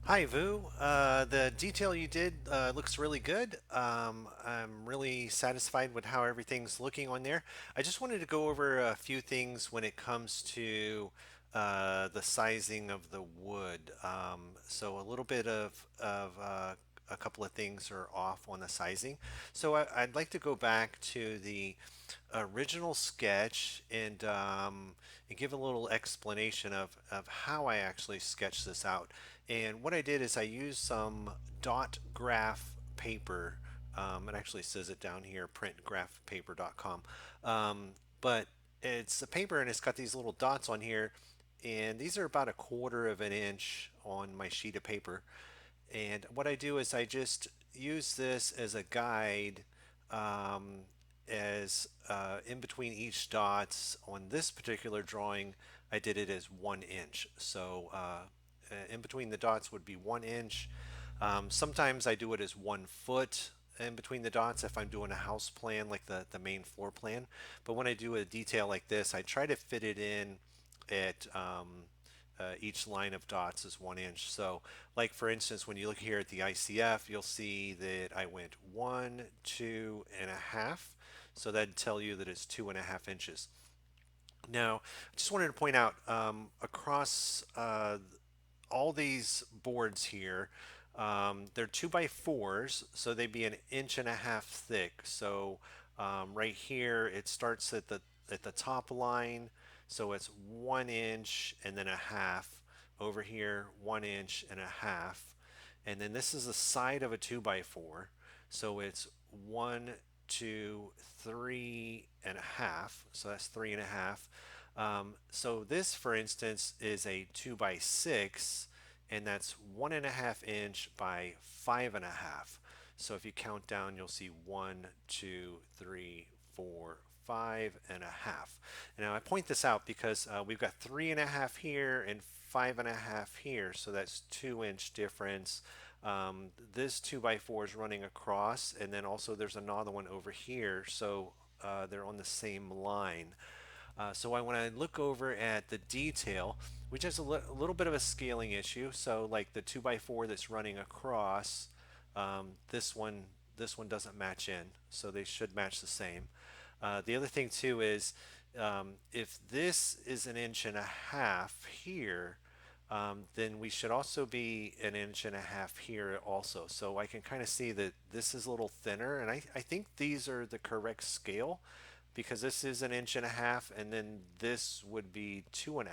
Hi, Vu. The detail you did looks really good. I'm really satisfied with how everything's looking on there. I just wanted to go over a few things when it comes to the sizing of the wood. So a little bit of a couple of things are off on the sizing. So I'd like to go back to the original sketch and give a little explanation of how I actually sketched this out. And what I did is I used some dot graph paper. It actually says it down here, printgraphpaper.com. But it's a paper and it's got these little dots on here. And these are about a quarter of an inch on my sheet of paper. And what I do is I just use this as a guide um, as in between each dots on this particular drawing, I did it as 1 inch. So in between the dots would be 1 inch. Sometimes I do it as 1 foot in between the dots if I'm doing a house plan like the main floor plan. But when I do a detail like this, I try to fit it in at each line of dots is 1 inch. So, like for instance, when you look here at the ICF, you'll see that I went 1, 2.5. So that'd tell you that it's 2.5 inches. Now, I just wanted to point out across all these boards here, they're 2x4s, so they'd be an inch and a half thick. So right here, it starts at the top line, so it's 1 inch and then a half. Over here, 1 inch and a half, and then this is the side of a 2x4, so it's 1, 2, 3.5. So that's 3.5. So this, for instance, is a 2x6, and that's 1.5 inch by 5.5. So if you count down, you'll see 1, 2, 3, 4, 5.5. Now I point this out because we've got 3.5 here and 5.5 here, so that's 2 inch difference. This 2x4 is running across, and then also there's another one over here, so they're on the same line. When I look over at the detail, which has a little bit of a scaling issue, so like the 2x4 that's running across, this one doesn't match in, so they should match the same. The other thing too is if this is an inch and a half here, then we should also be an inch and a half here also. So I can kind of see that this is a little thinner, and I think these are the correct scale because this is an inch and a half, and then this would be 2.5.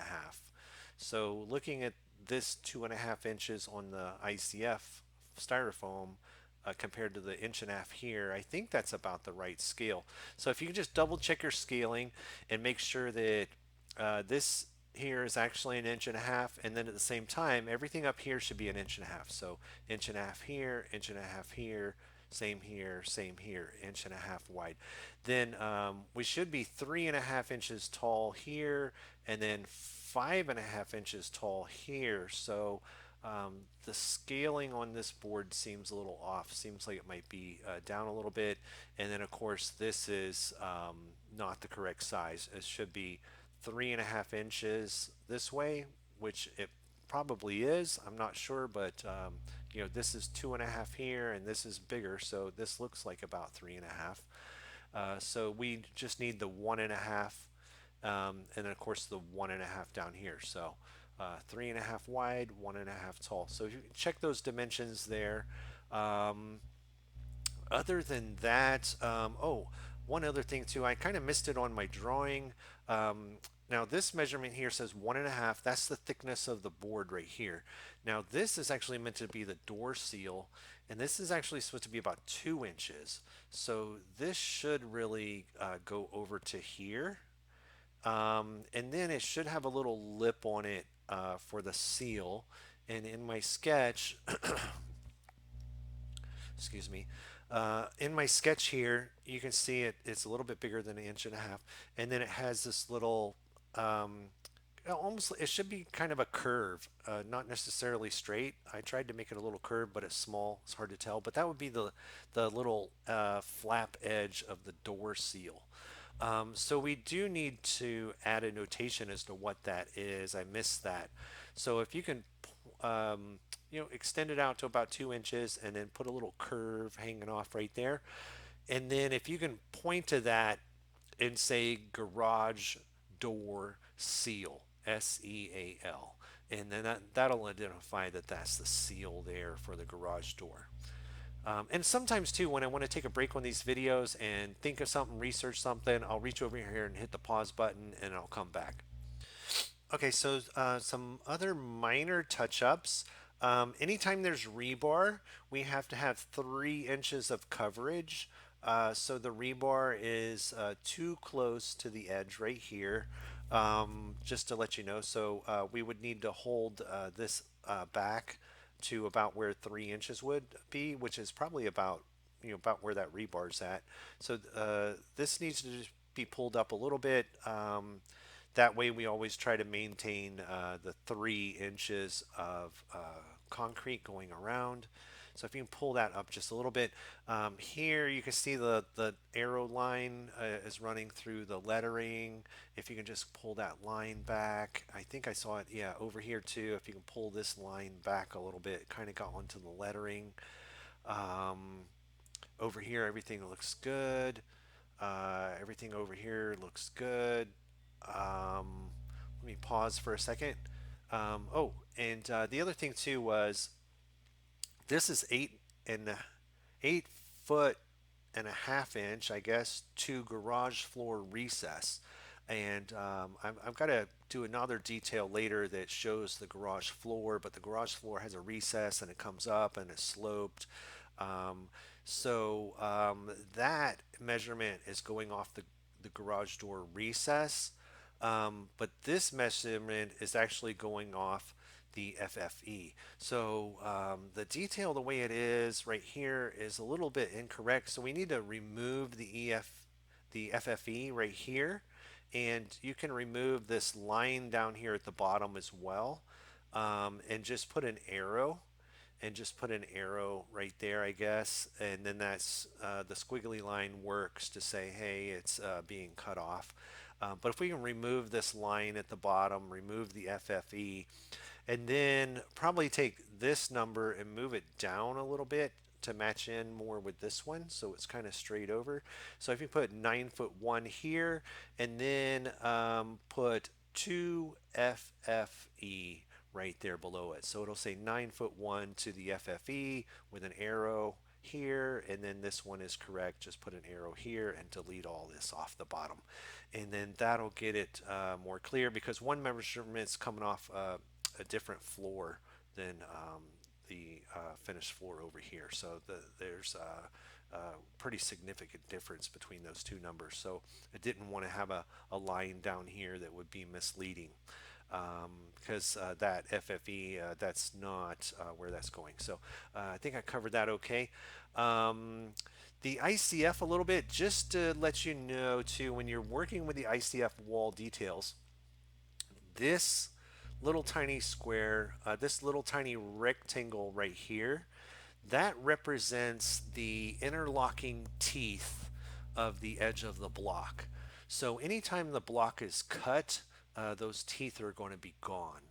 So looking at this 2.5 inches on the ICF styrofoam compared to the inch and a half here, I think that's about the right scale. So if you can just double check your scaling and make sure that this here is actually an inch and a half, and then at the same time, everything up here should be an inch and a half. So inch and a half here, inch and a half here, same here, inch and a half wide. Then we should be 3.5 inches tall here, and then 5.5 inches tall here. So the scaling on this board seems a little off. Seems like it might be down a little bit. And then of course this is not the correct size. It should be 3.5 inches this way, which it probably is. I'm not sure, but this is 2.5 here, and this is bigger, so this looks like about 3.5. So we just need the 1.5, and then of course the 1.5 down here. So 3.5 wide, 1.5 tall. So if you check those dimensions there. Um, Other than that, one other thing too, I kind of missed it on my drawing. Now this measurement here says 1.5. That's the thickness of the board right here. Now this is actually meant to be the door seal, and this is actually supposed to be about 2 inches. So this should really go over to here. And then it should have a little lip on it for the seal. And in my sketch, excuse me, in my sketch here, you can see it's a little bit bigger than an inch and a half. And then it has this little, um, almost, it should be kind of a curve, not necessarily straight. I tried to make it a little curve, but it's small. It's hard to tell. But that would be the little flap edge of the door seal. So we do need to add a notation as to what that is. I missed that. So if you can extend it out to about 2 inches, and then put a little curve hanging off right there. And then if you can point to that and say garage door seal, SEAL, and then that'll identify that that's the seal there for the garage door. And sometimes too, when I want to take a break on these videos and think of something, research something, I'll reach over here and hit the pause button, and I'll come back. Okay, so some other minor touch-ups. Anytime there's rebar, we have to have 3 inches of coverage. So the rebar is too close to the edge right here, just to let you know. So we would need to hold this back to about where 3 inches would be, which is probably about where that rebar's at. So this needs to just be pulled up a little bit. That way, we always try to maintain the 3 inches of concrete going around. So if you can pull that up just a little bit, here you can see the arrow line is running through the lettering. If you can just pull that line back, I think I saw it, yeah, over here too. If you can pull this line back a little bit, it kind of got onto the lettering. Um, Over here, everything looks good. Everything over here looks good. Let me pause for a second. Oh, and the other thing too was this is 8 foot and a half inch, I guess, to garage floor recess. And I've got to do another detail later that shows the garage floor, but the garage floor has a recess and it comes up and it's sloped. Um, so that measurement is going off the garage door recess. But this measurement is actually going off the FFE. So the detail, the way it is right here, is a little bit incorrect. So we need to remove the FFE right here, and you can remove this line down here at the bottom as well, and just put an arrow. And just put an arrow right there, I guess, and then that's the squiggly line works to say, hey, it's being cut off. But if we can remove this line at the bottom, remove the FFE, and then probably take this number and move it down a little bit to match in more with this one, so it's kind of straight over. So if you put 9'1" here, and then put 2 FFE right there below it, so it'll say 9'1" to the FFE with an arrow here, and then this one is correct. Just put an arrow here and delete all this off the bottom, and then that'll get it more clear, because one measurement's coming off a different floor than the finished floor over here. So there's a pretty significant difference between those two numbers. So I didn't want to have a line down here that would be misleading, because that FFE, that's not where that's going. So I think I covered that okay. The ICF a little bit, just to let you know too, when you're working with the ICF wall details, this little tiny square, this little tiny rectangle right here, that represents the interlocking teeth of the edge of the block. So anytime the block is cut, those teeth are going to be gone.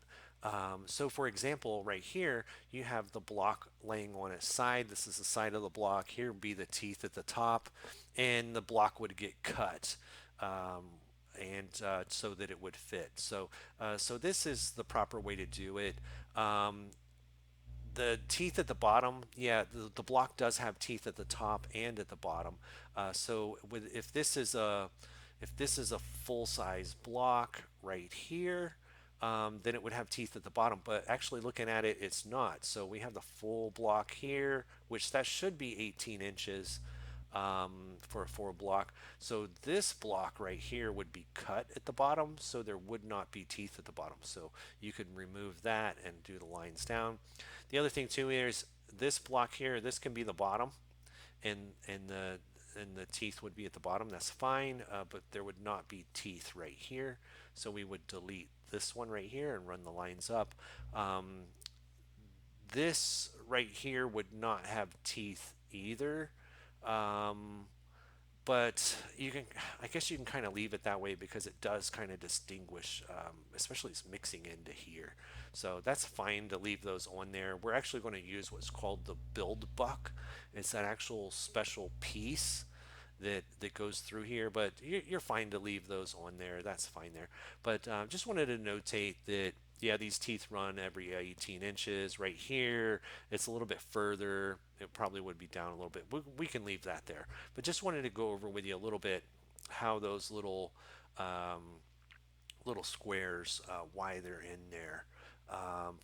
So for example, right here, you have the block laying on its side. This is the side of the block. Here would be the teeth at the top, and the block would get cut. And so that it would fit. So this is the proper way to do it. The teeth at the bottom, yeah, the block does have teeth at the top and at the bottom. So if this is a full size block right here, then it would have teeth at the bottom. But actually looking at it, it's not. So we have the full block here, which that should be 18 inches for a 4 block. So this block right here would be cut at the bottom, so there would not be teeth at the bottom. So you could remove that and do the lines down. The other thing too is this block here, this can be the bottom, and the teeth would be at the bottom. That's fine, but there would not be teeth right here. So we would delete this one right here and run the lines up. This right here would not have teeth either. Um, but you can, I guess you can kind of leave it that way because it does kind of distinguish, especially it's mixing into here. So that's fine to leave those on there. We're actually going to use what's called the build buck. It's that actual special piece that goes through here, but you're fine to leave those on there. That's fine there. But just wanted to notate that yeah, these teeth run every 18 inches. Right here, it's a little bit further. It probably would be down a little bit. We can leave that there. But just wanted to go over with you a little bit how those um, little squares, why they're in there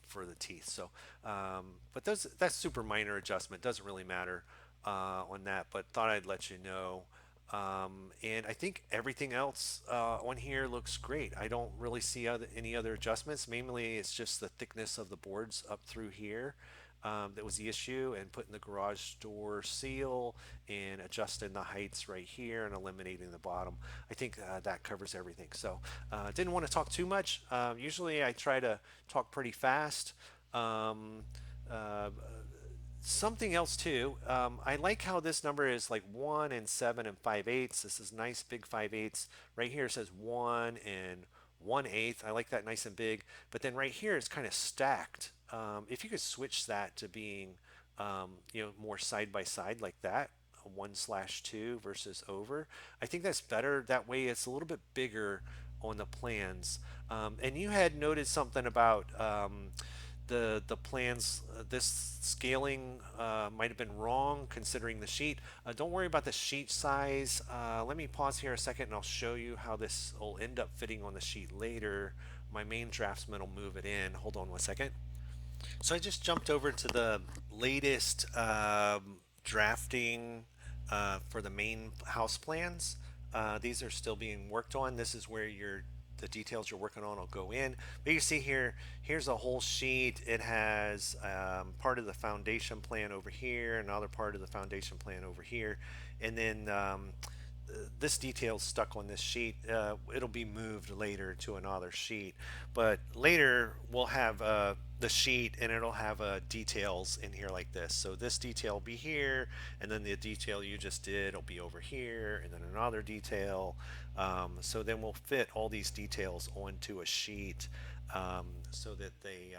for the teeth. So, but that's super minor adjustment. Doesn't really matter on that. But thought I'd let you know. And I think everything else on here looks great. I don't really see any other adjustments. Mainly, it's just the thickness of the boards up through here. That was the issue, and putting the garage door seal and adjusting the heights right here and eliminating the bottom. I think that covers everything. So didn't want to talk too much. Usually I try to talk pretty fast. Um, uh, Something else too. I like how this number is like 1 and 7 and 5/8. This is nice big 5/8. Right here it says 1 and 1/8. I like that nice and big. But then right here it's kind of stacked. If you could switch that to being, more side by side like that, 1/2 versus over, I think that's better. That way it's a little bit bigger on the plans. And you had noted something about the plans. This scaling might have been wrong considering the sheet. Don't worry about the sheet size. Let me pause here a second and I'll show you how this will end up fitting on the sheet later. My main draftsman will move it in. Hold on 1 second. So I just jumped over to the latest drafting for the main house plans. These are still being worked on. This is where the details you're working on will go in. But you see here, here's a whole sheet. It has part of the foundation plan over here, another part of the foundation plan over here, and then this detail's stuck on this sheet. It'll be moved later to another sheet, but later we'll have the sheet and it'll have details in here like this. So this detail will be here, and then the detail you just did will be over here, and then another detail. So then we'll fit all these details onto a sheet so that they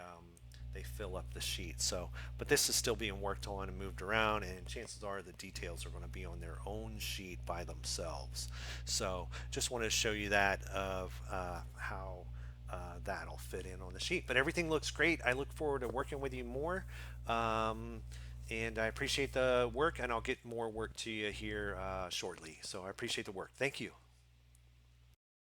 fill up the sheet. So, but this is still being worked on and moved around, and chances are the details are going to be on their own sheet by themselves. So, just wanted to show you that of how that'll fit in on the sheet. But everything looks great. I look forward to working with you more. And I appreciate the work, and I'll get more work to you here shortly. So I appreciate the work. Thank you.